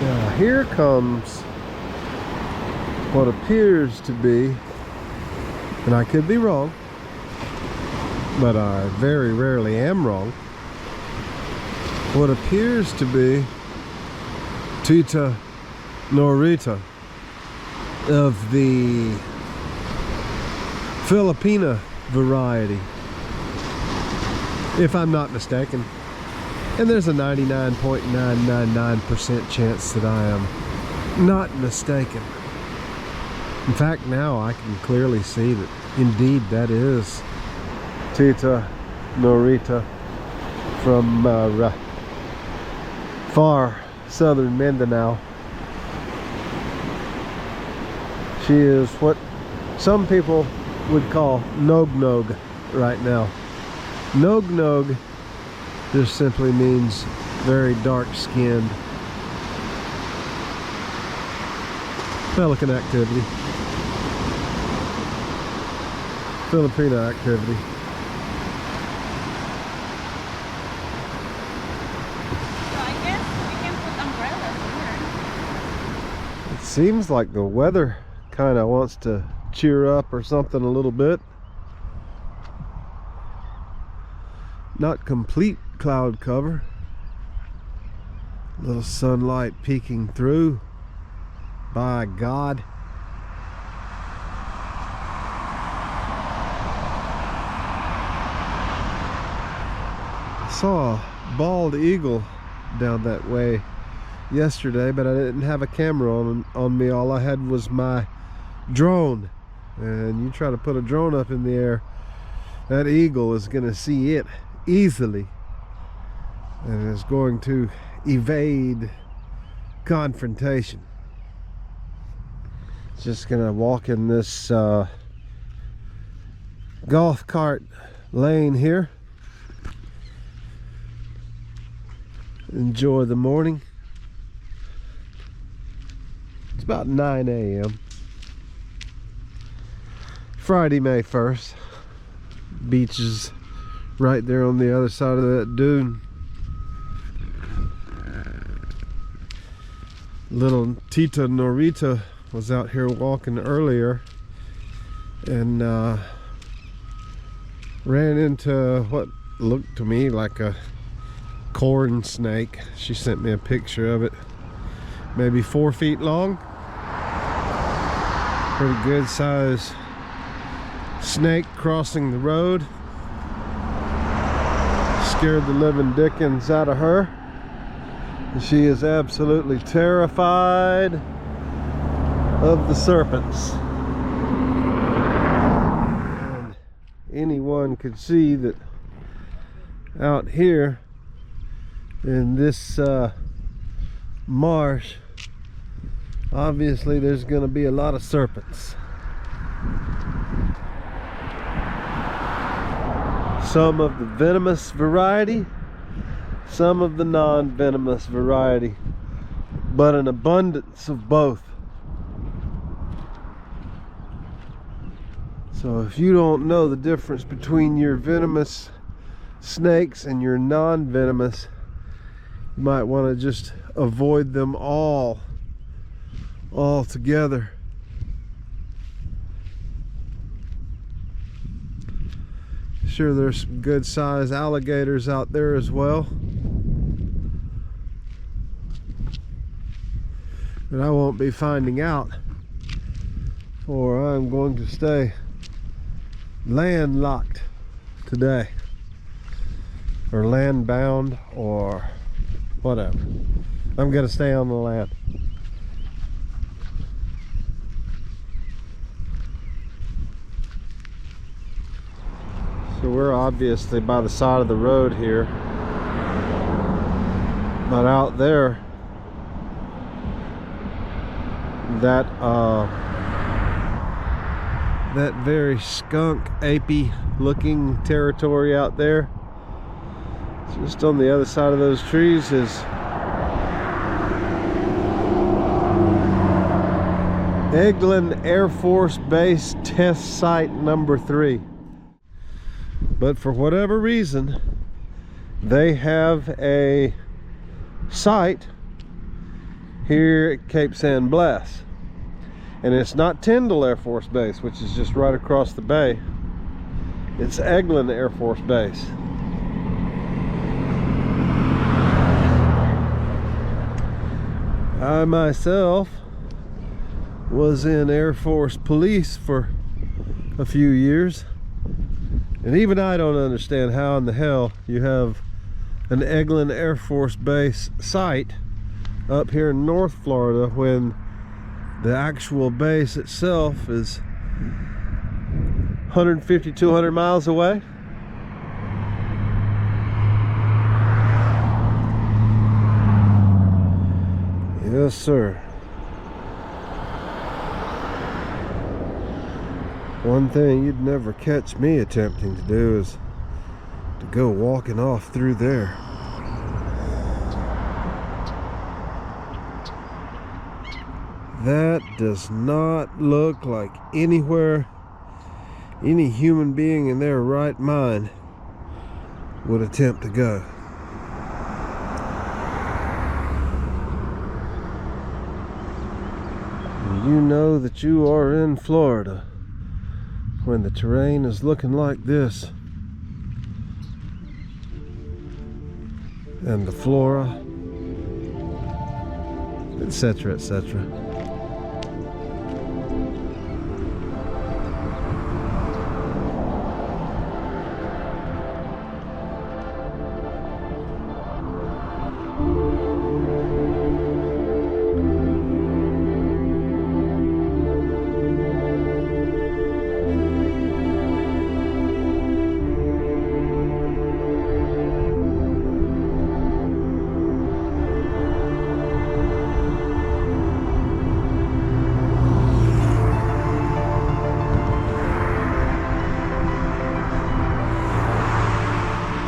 Now here comes what appears to be, and I could be wrong, but I very rarely am wrong, what appears to be Tita Norita of the Filipina variety, if I'm not mistaken. And there's a 99.999% chance that I am not mistaken. In fact, now I can clearly see that indeed that is Tita Norita from far southern Mindanao. She is what some people would call nog-nog right now. Nog-nog just simply means very dark-skinned. Pelican activity. Filipino activity. So I guess we can put umbrellas here. It seems like the weather kind of wants to cheer up or something a little bit. Not complete cloud cover. Little sunlight peeking through. By God. I saw a bald eagle down that way yesterday, but I didn't have a camera on me. All I had was my drone, and you try to put a drone up in the air, that eagle is going to see it easily and is going to evade confrontation. It's just going to walk in this golf cart lane here, enjoy the morning. It's about 9 a.m. Friday, May 1st. Beach is right there on the other side of that dune. Little Tita Norita was out here walking earlier and ran into what looked to me like a corn snake. She sent me a picture of it. Maybe 4 feet long. Pretty good size snake crossing the road. Scared the living dickens out of her. She is absolutely terrified of the serpents. And anyone could see that out here in this marsh, obviously there's going to be a lot of serpents. Some of the venomous variety, some of the non-venomous variety, but an abundance of both. So if you don't know the difference between your venomous snakes and your non-venomous, you might want to just avoid them all together. Sure, there's some good sized alligators out there as well, but I won't be finding out, for I'm going to stay landlocked today, or landbound, or whatever. I'm gonna stay on the land. So we're obviously by the side of the road here, but out there, that very skunk apey looking territory out there, just on the other side of those trees, is Eglin Air Force Base Test Site number 3. But for whatever reason, they have a site here at Cape San Blas. And it's not Tyndall Air Force Base, which is just right across the bay. It's Eglin Air Force Base. I myself was in Air Force Police for a few years, and even I don't understand how in the hell you have an Eglin Air Force Base site up here in North Florida when the actual base itself is 150, 200 miles away. Yes, sir. One thing you'd never catch me attempting to do is to go walking off through there. That does not look like anywhere any human being in their right mind would attempt to go. And you know that you are in Florida when the terrain is looking like this, and the flora, etc., etc.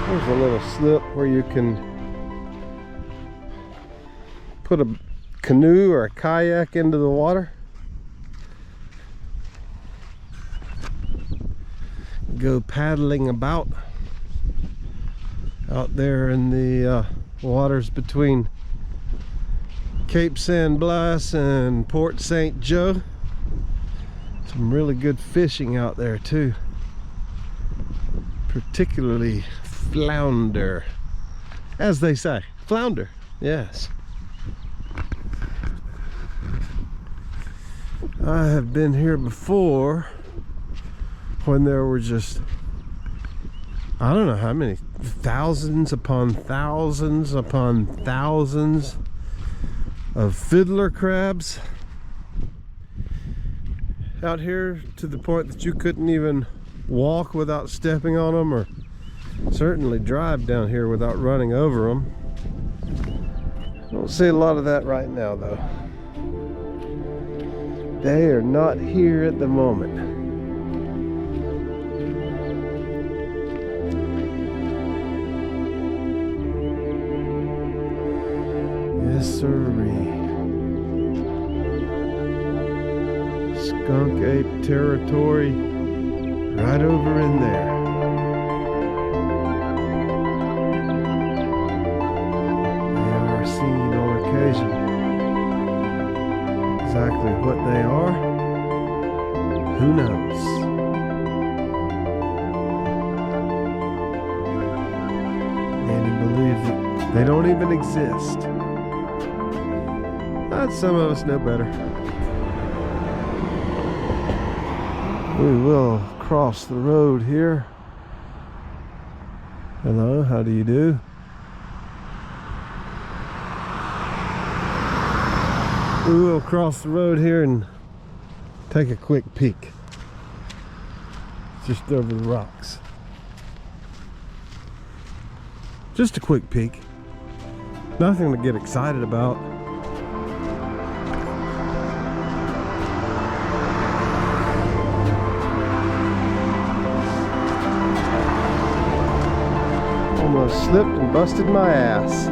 There's a little slip where you can put a canoe or a kayak into the water. Go paddling about out there in the waters between Cape San Blas and Port St. Joe. Some really good fishing out there too, particularly flounder, as they say. Flounder, yes. I have been here before when there were just, I don't know how many, thousands upon thousands upon thousands of fiddler crabs out here, to the point that you couldn't even walk without stepping on them, or certainly drive down here without running over them. I don't see a lot of that right now though. They are not here at the moment. Yes, sirree. Skunk ape territory right over in there. Seen on occasion. Exactly what they are, who knows? Many believe that they don't even exist. But some of us know better. We will cross the road here. Hello, how do you do? We will cross the road here and take a quick peek. Just over the rocks. Just a quick peek. Nothing to get excited about. Almost slipped and busted my ass.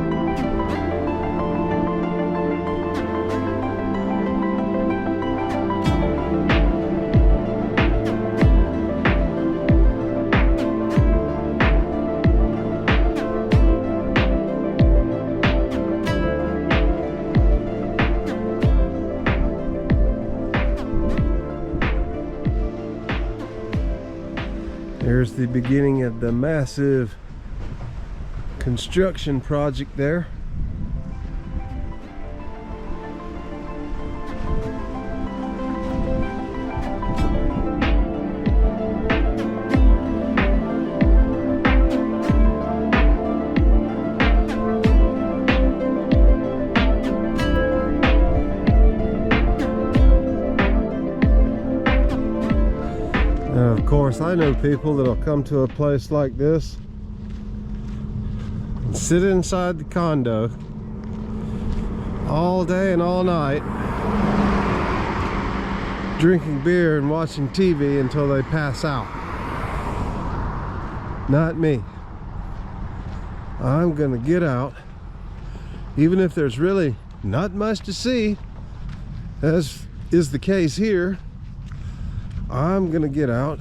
There's the beginning of the massive construction project there. Now, of course, I know people that'll come to a place like this and sit inside the condo all day and all night, drinking beer and watching TV until they pass out. Not me. I'm gonna get out, even if there's really not much to see, as is the case here. I'm gonna get out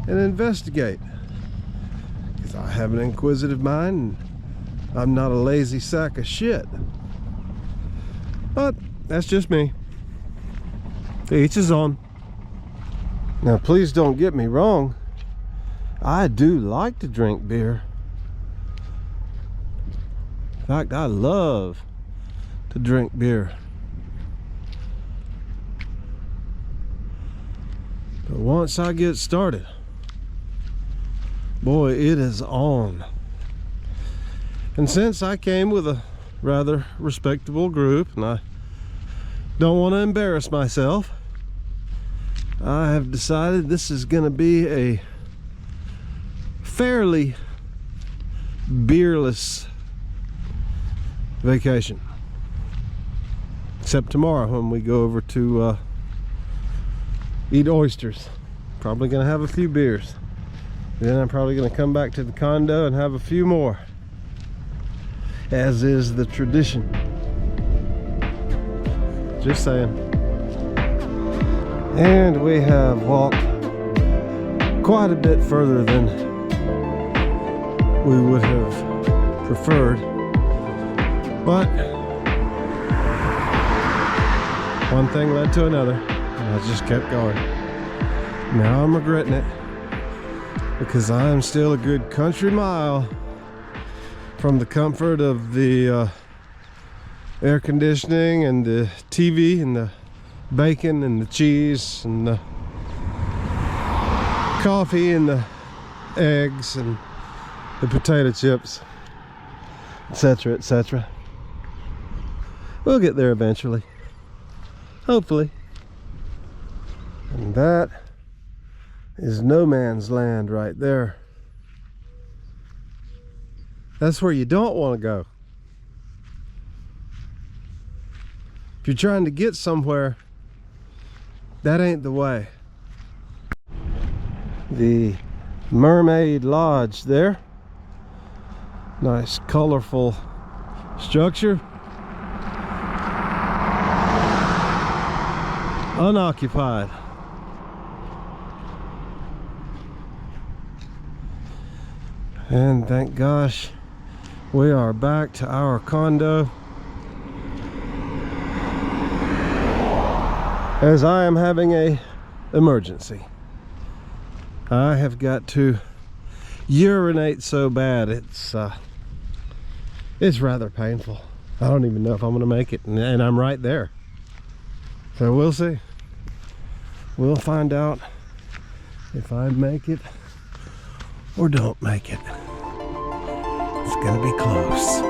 and investigate, because I have an inquisitive mind and I'm not a lazy sack of shit. But that's just me. To each his own. Now please don't get me wrong, I do like to drink beer. In fact, I love to drink beer. But once I get started, boy, it is on. And since I came with a rather respectable group, and I don't want to embarrass myself, I have decided this is going to be a fairly beerless vacation. Except tomorrow when we go over to eat oysters. Probably gonna have a few beers. Then I'm probably gonna come back to the condo and have a few more, as is the tradition. Just saying. And we have walked quite a bit further than we would have preferred, but one thing led to another. I just kept going. Now I'm regretting it, because I'm still a good country mile from the comfort of the air conditioning and the TV and the bacon and the cheese and the coffee and the eggs and the potato chips, etc., etc. We'll get there eventually, hopefully. And that is no man's land right there. That's where you don't want to go. If you're trying to get somewhere, that ain't the way. The Mermaid Lodge there. Nice colorful structure. Unoccupied. And thank gosh we are back to our condo, as I am having a emergency. I have got to urinate so bad it's rather painful. I don't even know if I'm gonna make it, and I'm right there. So we'll see. We'll find out if I make it or don't make it. It's gonna be close.